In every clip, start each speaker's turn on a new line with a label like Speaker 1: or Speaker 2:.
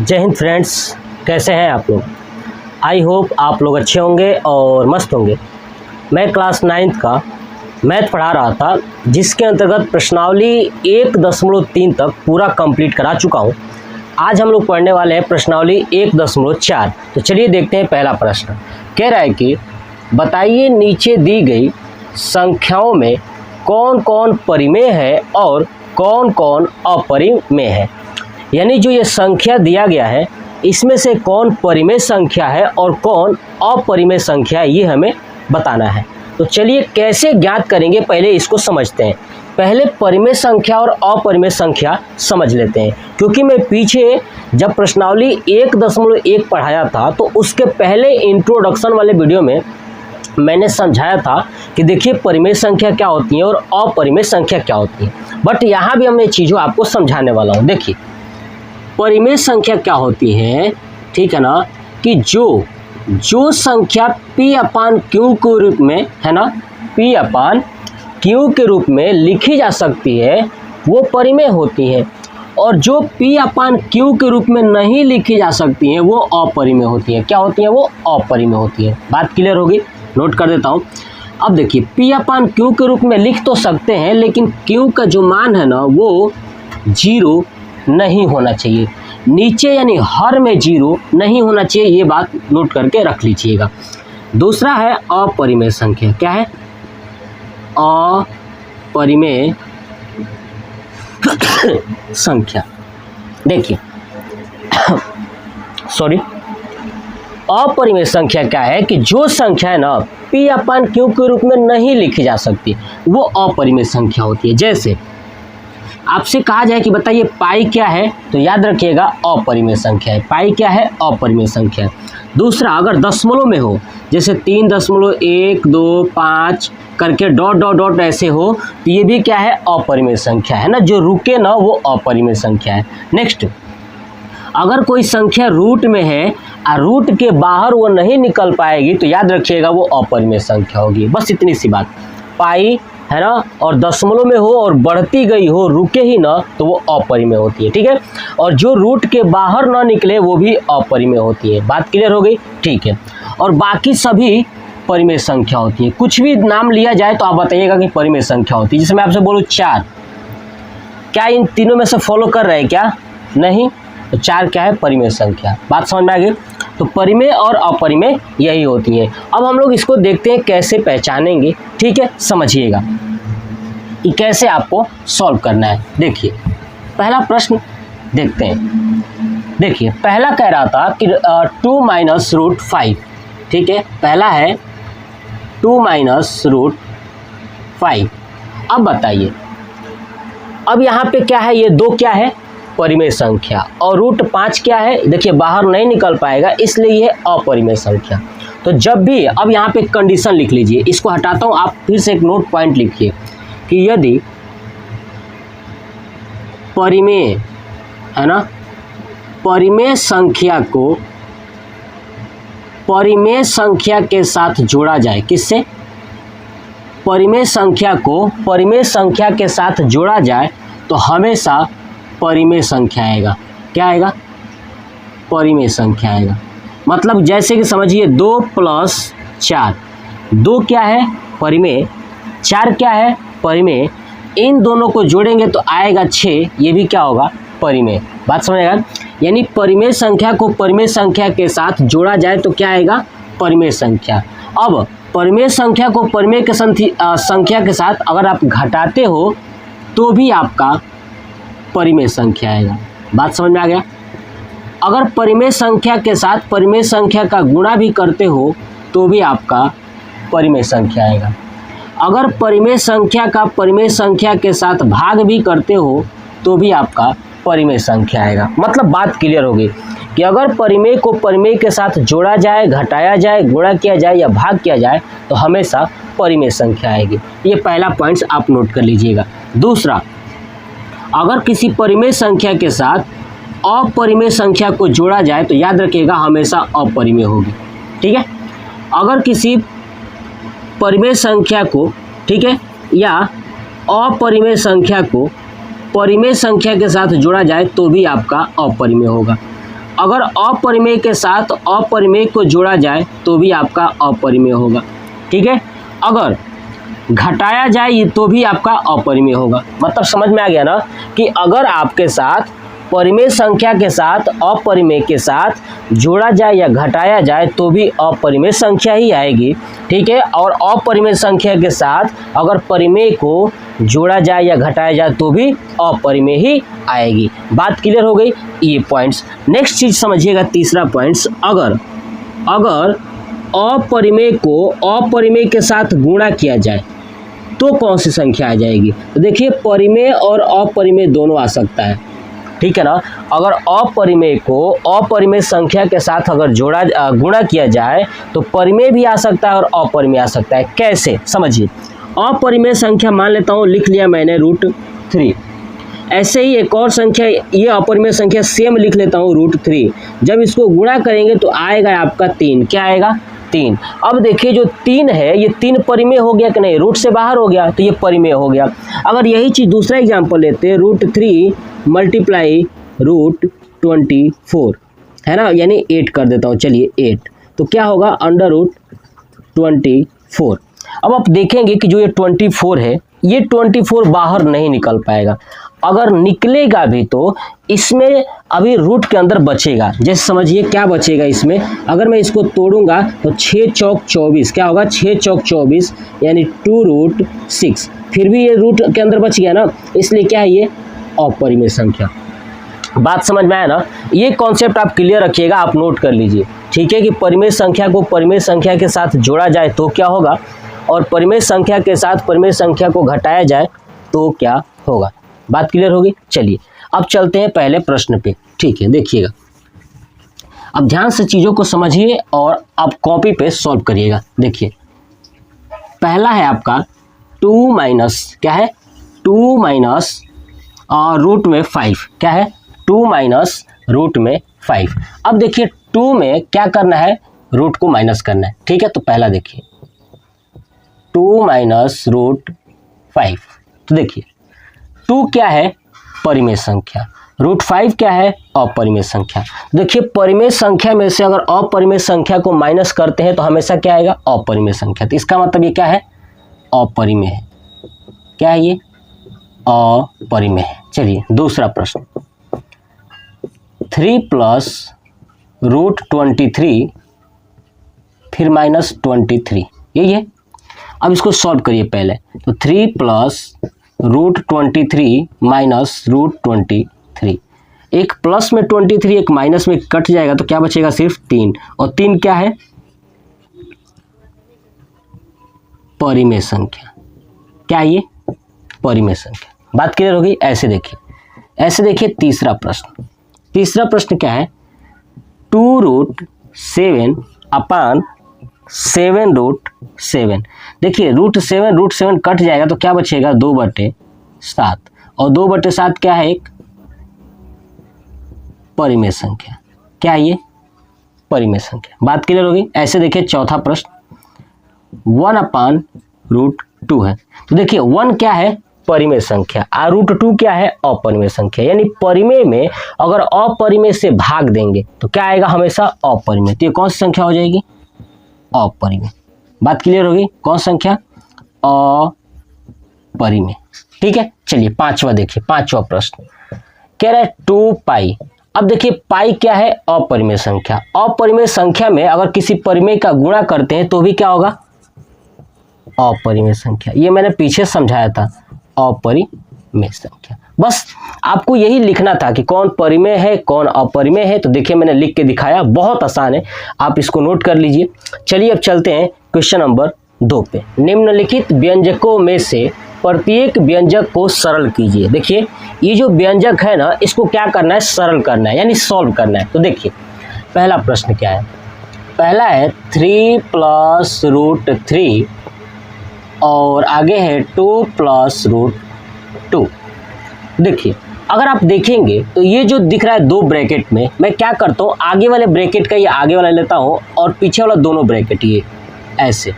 Speaker 1: जय हिंद फ्रेंड्स, कैसे हैं आप लोग। आई होप आप लोग अच्छे होंगे और मस्त होंगे। मैं क्लास 9th का मैथ पढ़ा रहा था, जिसके अंतर्गत प्रश्नावली 1.3 तक पूरा कंप्लीट करा चुका हूं। आज हम लोग पढ़ने वाले हैं प्रश्नावली 1.4। तो चलिए देखते हैं। पहला प्रश्न कह रहा है कि बताइए नीचे दी गई संख्याओं में कौन कौन परिमेय है और कौन कौन अपरिमेय है। यानी जो ये संख्या दिया गया है, इसमें से कौन परिमेय संख्या है और कौन अपरिमेय संख्या है, ये हमें बताना है। तो चलिए कैसे ज्ञात करेंगे, पहले इसको समझते हैं। पहले परिमेय संख्या और अपरिमेय संख्या समझ लेते हैं, क्योंकि मैं पीछे जब प्रश्नावली 1.1 पढ़ाया था तो उसके पहले इंट्रोडक्शन वाले वीडियो में मैंने समझाया था कि देखिए परिमेय संख्या क्या होती है और अपरिमेय संख्या क्या होती है। बट यहाँ भी हम ये चीज़ों आपको समझाने वाला हूँ। देखिए परिमेय संख्या क्या होती है, ठीक है ना, कि जो संख्या P/Q के रूप में है ना, P/Q के रूप में लिखी जा सकती है वो परिमेय होती है, और जो P/Q के रूप में नहीं लिखी जा सकती है वो अपरिमेय होती है। क्या होती है? वो अपरिमेय होती है। बात क्लियर होगी? नोट कर देता हूँ। अब देखिए P/Q के रूप में लिख तो सकते हैं, लेकिन Q का जो मान है ना वो 0 नहीं होना चाहिए। नीचे यानी हर में 0 नहीं होना चाहिए, ये बात नोट करके रख लीजिएगा। दूसरा है अपरिमेय संख्या। क्या है? अपरिमेय संख्या। देखिए सॉरी, अपरिमेय संख्या क्या है कि जो संख्या है ना P/Q के रूप में नहीं लिखी जा सकती, वो अपरिमेय संख्या होती है। जैसे आपसे कहा जाए कि बताइए पाई क्या है, तो याद रखिएगा अपरिमेय संख्या है। पाई क्या है? अपरिमेय संख्या है। दूसरा, अगर दशमलव में हो, जैसे 3.125 करके डॉट डॉट डॉट ऐसे हो, तो ये भी क्या है? अपरिमेय संख्या है ना। जो रुके ना वो अपरिमेय संख्या है। नेक्स्ट, अगर कोई संख्या रूट में है और रूट के बाहर वो नहीं निकल पाएगी, तो याद रखिएगा वो अपरिमेय संख्या होगी। बस इतनी सी बात। पाई है ना, और दशमलव में हो और बढ़ती गई हो, रुके ही ना, तो वो अपरिमेय होती है। ठीक है। और जो रूट के बाहर ना निकले वो भी अपरिमेय होती है। बात क्लियर हो गई? ठीक है। और बाकी सभी परिमेय संख्या होती है। कुछ भी नाम लिया जाए तो आप बताइएगा कि परिमेय संख्या होती है। जैसे मैं आपसे बोलूँ 4, क्या इन तीनों में से फॉलो कर रहे हैं? क्या नहीं? तो 4 क्या है? परिमेय संख्या। बात समझ में आ गई? तो परिमेय और अपरिमेय यही होती है। अब हम लोग इसको देखते हैं कैसे पहचानेंगे। ठीक है, समझिएगा कि कैसे आपको सॉल्व करना है। देखिए पहला प्रश्न देखते हैं। देखिए पहला कह रहा था कि 2 - √5। ठीक है, पहला है 2 - √5। अब बताइए, अब यहाँ पे क्या है? ये 2 क्या है? परिमेय संख्या। और √5 क्या है? देखिए बाहर नहीं निकल पाएगा, इसलिए ये अपरिमेय संख्या। तो जब भी, अब यहाँ पे कंडीशन लिख लीजिए, इसको हटाता हूँ, आप फिर से एक नोट पॉइंट लिखिए कि यदि परिमेय है ना, परिमेय संख्या को परिमेय संख्या के साथ जोड़ा जाए। किससे? परिमेय संख्या को परिमेय संख्या के साथ जोड़ा जाए तो हमेशा परिमेय संख्या आएगा। क्या आएगा? परिमेय संख्या आएगा। मतलब जैसे कि समझिए 2 + 4, 2 क्या है? परिमेय। 4 क्या है? परिमेय। इन दोनों को जोड़ेंगे तो आएगा 6, ये भी क्या होगा? परिमेय। बात समझेगा? यानी परिमेय संख्या को परिमेय संख्या के साथ जोड़ा जाए तो क्या आएगा? परिमेय संख्या। अब परिमेय संख्या को परिमेय के संख्या के साथ अगर आप घटाते हो तो भी आपका परिमेय संख्या आएगा। बात समझ में आ गया? अगर परिमेय संख्या के साथ परिमेय संख्या का गुणा भी करते हो तो भी आपका परिमेय संख्या आएगा। अगर परिमेय संख्या का परिमेय संख्या के साथ भाग भी करते हो तो भी आपका परिमेय संख्या आएगा। मतलब बात क्लियर होगी कि अगर परिमेय को परिमेय के साथ जोड़ा जाए, घटाया जाए, गुणा किया जाए या भाग किया जाए तो हमेशा परिमेय संख्या आएगी। ये पहला पॉइंट आप नोट कर लीजिएगा। दूसरा, अगर किसी परिमेय संख्या के साथ अपरिमेय संख्या को जोड़ा जाए तो याद रखिएगा हमेशा अपरिमेय होगी। ठीक है। अगर किसी परिमेय संख्या को, ठीक है, या अपरिमेय संख्या को परिमेय संख्या के साथ जोड़ा जाए तो भी आपका अपरिमेय होगा। अगर अपरिमेय के साथ अपरिमेय को जोड़ा जाए तो भी आपका अपरिमेय होगा, ठीक है। अगर घटाया जाए तो भी आपका अपरिमेय होगा। मतलब समझ में आ गया ना कि अगर आपके साथ परिमेय संख्या के साथ अपरिमेय के साथ जोड़ा जाए या घटाया जाए तो भी अपरिमेय संख्या ही आएगी, ठीक है। और अपरिमेय संख्या के साथ अगर परिमेय को जोड़ा जाए या घटाया जाए तो भी अपरिमेय ही आएगी। बात क्लियर हो गई, ये पॉइंट्स। नेक्स्ट चीज समझिएगा, तीसरा पॉइंट्स, अगर अपरिमेय को अपरिमेय के साथ गुणा किया जाए तो कौन सी संख्या आ जाएगी। तो देखिए परिमेय और अपरिमेय दोनों आ सकता है, ठीक है ना। अगर अपरिमेय को अपरिमेय संख्या के साथ अगर गुणा किया जाए तो परिमेय भी आ सकता है और अपरिमेय आ सकता है। कैसे, समझिए। अपरिमेय संख्या मान लेता हूँ, लिख लिया मैंने √3। ऐसे ही एक और संख्या, ये अपरिमेय संख्या सेम लिख लेता हूँ √3। जब इसको गुणा करेंगे तो आएगा आपका 3। क्या आएगा, 3। अब देखिए जो 3 है ये 3 परिमेय हो गया कि नहीं, रूट से बाहर हो गया तो ये परिमेय हो गया। अगर यही चीज दूसरा एग्जांपल लेते हैं, √3 मल्टीप्लाई √24 है ना, यानी 8 कर देता हूँ, चलिए 8, तो क्या होगा √24। अब आप देखेंगे कि जो ये 24 है ये 24 बाहर नहीं निकल पाएगा। अगर निकलेगा भी तो इसमें अभी रूट के अंदर बचेगा। जैसे समझिए क्या बचेगा इसमें, अगर मैं इसको तोड़ूंगा तो 6 चौक 24, क्या होगा 6 चौक 24 यानी 2√6। फिर भी ये रूट के अंदर बच गया ना, इसलिए क्या है ये अपरिमेय संख्या। बात समझ में आया ना। ये कॉन्सेप्ट आप क्लियर रखिएगा, आप नोट कर लीजिए, ठीक है। कि परिमेय संख्या को परिमेय संख्या के साथ जोड़ा जाए तो क्या होगा, और परिमेय संख्या के साथ परिमेय संख्या को घटाया जाए तो क्या होगा। बात क्लियर होगी। चलिए अब चलते हैं पहले प्रश्न पे, ठीक है। देखिएगा, अब ध्यान से चीज़ों को समझिए और आप कॉपी पे सॉल्व करिएगा। देखिए पहला है आपका 2 माइनस, क्या है 2 माइनस रूट में 5, क्या है 2 माइनस रूट में 5। अब देखिए 2 में क्या करना है, रूट को माइनस करना है, ठीक है। तो पहला देखिए 2 माइनस √5, तो देखिए 2 क्या है परिमेय संख्या, √5 क्या है अपरिमेय संख्या। देखिए परिमेय संख्या में से अगर अपरिमेय संख्या को माइनस करते हैं तो हमेशा क्या आएगा अपरिमेय संख्या। तो इसका मतलब ये क्या है अपरिमेय है, क्या है ये अपरिमेय है। चलिए दूसरा प्रश्न, 3 + √23 फिर -23, यही है। अब इसको सॉल्व करिए पहले, तो 3 + √23 -√23, एक प्लस में 23 एक माइनस में कट जाएगा तो क्या बचेगा सिर्फ 3, और 3 क्या है परिमेय संख्या, क्या है ये परिमेय संख्या। बात क्लियर होगी। ऐसे देखिए तीसरा प्रश्न क्या है 2√7 / 7√7। देखिए √7 कट जाएगा तो क्या बचेगा 2/7, और 2/7 क्या है एक परिमेय संख्या, क्या है ये परिमेय संख्या। बात क्लियर होगी। ऐसे देखिए चौथा प्रश्न 1/√2 है, तो देखिए 1 क्या है परिमेय संख्या और √2 क्या है अपरिमेय संख्या। यानी परिमेय में अगर अपरिमेय से भाग देंगे तो क्या आएगा हमेशा अपरिमेय। तो ये कौन सी संख्या हो जाएगी अपरिमेय। बात क्लियर होगी। कौन संख्या अपरिमेय, ठीक है। चलिए पांचवा देखिए, पांचवा प्रश्न कह रहा है 2π। अब देखिए पाई क्या है अपरिमेय संख्या। अपरिमेय संख्या में अगर किसी परिमेय का गुणा करते हैं तो भी क्या होगा अपरिमेय संख्या। ये मैंने पीछे समझाया था अपरिमेय संख्या। बस आपको यही लिखना था कि कौन परिमेय है कौन अपरिमेय है। तो देखिए मैंने लिख के दिखाया, बहुत आसान है, आप इसको नोट कर लीजिए। चलिए अब चलते हैं क्वेश्चन नंबर 2 पे। निम्नलिखित व्यंजकों में से प्रत्येक व्यंजक को सरल कीजिए। देखिए ये जो व्यंजक है ना, इसको क्या करना है सरल करना है, यानी सॉल्व करना है। तो देखिए पहला प्रश्न क्या है, पहला है 3 + √3 और आगे है 2 + √2। देखिए अगर आप देखेंगे तो ये जो दिख रहा है 2 ब्रैकेट में, मैं क्या करता हूँ आगे वाले ब्रैकेट का ये आगे वाला लेता हूँ और पीछे वाला दोनों ब्रैकेट ये ऐसे,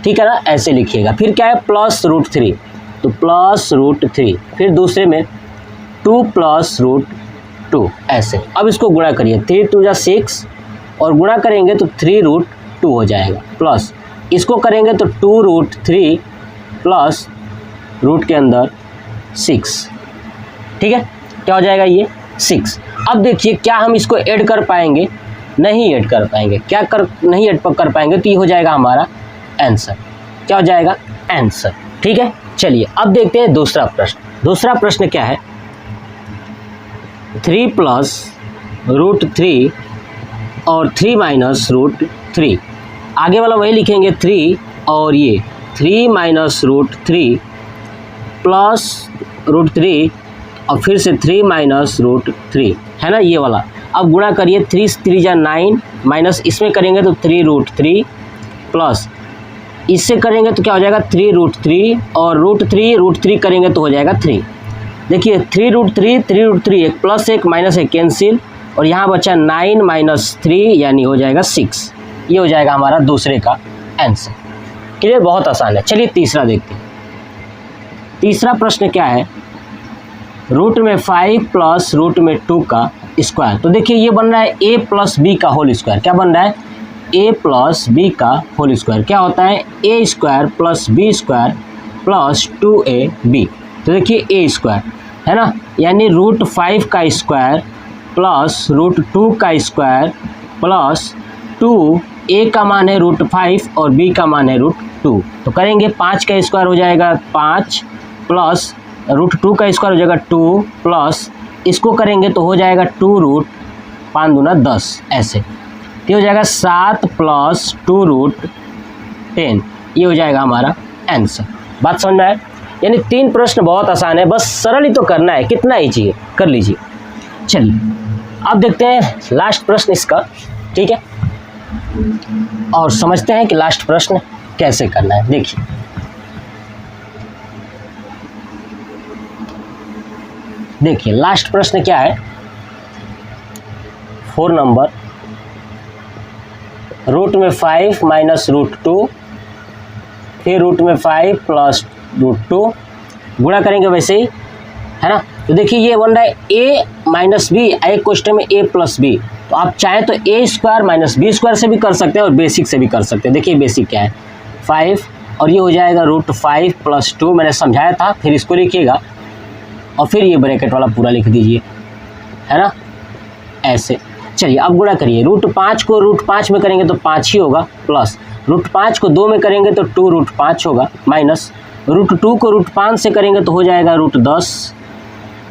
Speaker 1: ठीक है ना, ऐसे लिखिएगा। फिर क्या है +√3, तो +√3, फिर दूसरे में 2 + 2 ऐसे। अब इसको गुणा करिए, 3 2 जा 6 और गुणा करेंगे तो 3√2 हो जाएगा, प्लस इसको करेंगे तो 2√3 प्लस रूट के अंदर 6, ठीक है, क्या हो जाएगा ये 6। अब देखिए क्या हम इसको ऐड कर पाएंगे, नहीं ऐड कर पाएंगे, क्या नहीं ऐड कर पाएंगे तो ये हो जाएगा हमारा आंसर, क्या हो जाएगा आंसर, ठीक है। चलिए अब देखते हैं दूसरा प्रश्न। दूसरा प्रश्न क्या है, 3 प्लस √3 और 3 माइनस √3, आगे वाला वही लिखेंगे 3 और ये 3 माइनस √3 प्लस √3 और फिर से 3 माइनस √3 है ना ये वाला। अब गुणा करिए, 3 3 जा 9 माइनस इसमें करेंगे तो 3√3 प्लस इससे करेंगे तो क्या हो जाएगा 3√3 और √3 करेंगे तो हो जाएगा 3। देखिए 3√3 एक प्लस एक माइनस एक कैंसिल और यहाँ बचा 9 माइनस 3 यानी हो जाएगा 6। ये हो जाएगा हमारा दूसरे का आंसर। क्लियर, बहुत आसान है। चलिए तीसरा देखते हैं। तीसरा प्रश्न क्या है, रूट में 5 प्लस रूट में 2 का स्क्वायर। तो देखिए ये बन रहा है a प्लस बी का होल स्क्वायर। क्या बन रहा है, a प्लस बी का होल स्क्वायर। क्या होता है a square plus b square plus 2ab। तो देखिए a स्क्वायर है ना, यानी √5 का स्क्वायर प्लस √2 का स्क्वायर प्लस 2, a का मान है √5 और b का मान है √2। तो करेंगे 5 का स्क्वायर हो जाएगा 5 प्लस √2 का स्क्वायर हो जाएगा 2 प्लस इसको करेंगे तो हो जाएगा 2√5 दूना 10 ऐसे। ये हो जाएगा 7 प्लस 2√10। ये हो जाएगा हमारा आंसर। बात समझ में आए? यानी 3 प्रश्न बहुत आसान है, बस सरल ही तो करना है, कितना ही चाहिए कर लीजिए। चलिए अब देखते हैं लास्ट प्रश्न इसका, ठीक है, और समझते हैं कि लास्ट प्रश्न कैसे करना है। देखिए देखिए लास्ट प्रश्न क्या है, 4 नंबर, रूट में 5 माइनस √2 फिर रूट में 5 प्लस √2 गुणा करेंगे वैसे ही है ना। तो देखिए ये बन रहा है a माइनस बी, एक क्वेश्चन में a प्लस बी। तो आप चाहें तो a square minus b square से भी कर सकते हैं और बेसिक से भी कर सकते हैं। देखिए बेसिक क्या है 5 और ये हो जाएगा √5 प्लस 2, मैंने समझाया था, फिर इसको लिखिएगा और फिर ये ब्रैकेट वाला पूरा लिख दीजिए, है ना, ऐसे। चलिए अब गुणा करिए, √5 को √5 में करेंगे तो 5 ही होगा, प्लस √5 को 2 में करेंगे तो 2√5 होगा, माइनस √2 को √5 से करेंगे तो हो जाएगा √10,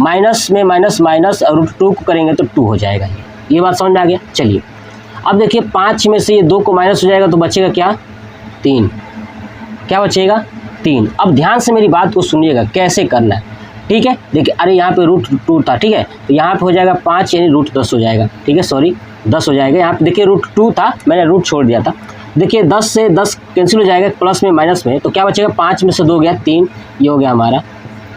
Speaker 1: माइनस में माइनस माइनस और √2 को करेंगे तो 2 हो जाएगा। ये बात समझ में आ गया। चलिए अब देखिए 5 में से ये 2 को माइनस हो जाएगा तो बचेगा क्या 3, क्या बचेगा 3। अब ध्यान से मेरी बात को सुनिएगा कैसे करना है, ठीक है। देखिए अरे यहाँ पे √2 था, ठीक है, तो यहाँ पे हो जाएगा 5 यानी √10 हो जाएगा, ठीक है, सॉरी 10 हो जाएगा। यहाँ पे देखिए √2 था, मैंने रूट छोड़ दिया था। देखिए 10 से 10 कैंसिल हो जाएगा, प्लस में माइनस में, तो क्या बचेगा 5 में से 2 गया 3। ये हो गया हमारा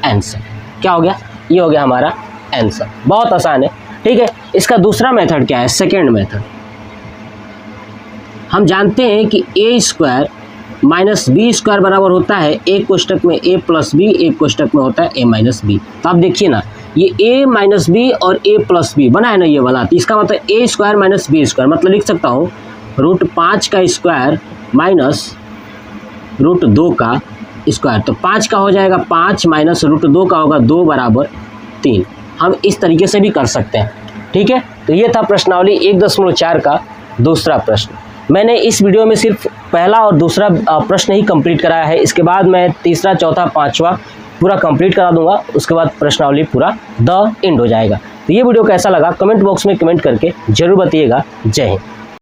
Speaker 1: आंसर। क्या हो गया, ये हो गया हमारा आंसर। बहुत आसान है, ठीक है। इसका दूसरा मेथड क्या है, सेकेंड मेथड। हम जानते हैं कि a square minus b square बराबर होता है एक कोष्टक में a प्लस बी, एक कोष्टक में होता है a माइनस बी। तो आप देखिए ना, ये a माइनस बी और a प्लस बी बना है ना ये वाला, तो इसका मतलब a square minus b square, मतलब लिख सकता हूँ √5 का स्क्वायर माइनस √2 का स्क्वायर। तो 5 का हो जाएगा 5 माइनस √2 का होगा 2 बराबर 3। हम इस तरीके से भी कर सकते हैं, ठीक है। तो ये था प्रश्नावली 1.4 का दूसरा प्रश्न। मैंने इस वीडियो में सिर्फ पहला और दूसरा प्रश्न ही कंप्लीट कराया है, इसके बाद मैं तीसरा चौथा पांचवा पूरा कंप्लीट करा दूंगा, उसके बाद प्रश्नावली पूरा द एंड हो जाएगा। तो ये वीडियो कैसा लगा कमेंट बॉक्स में कमेंट करके जरूर बताइएगा। जय हिंद।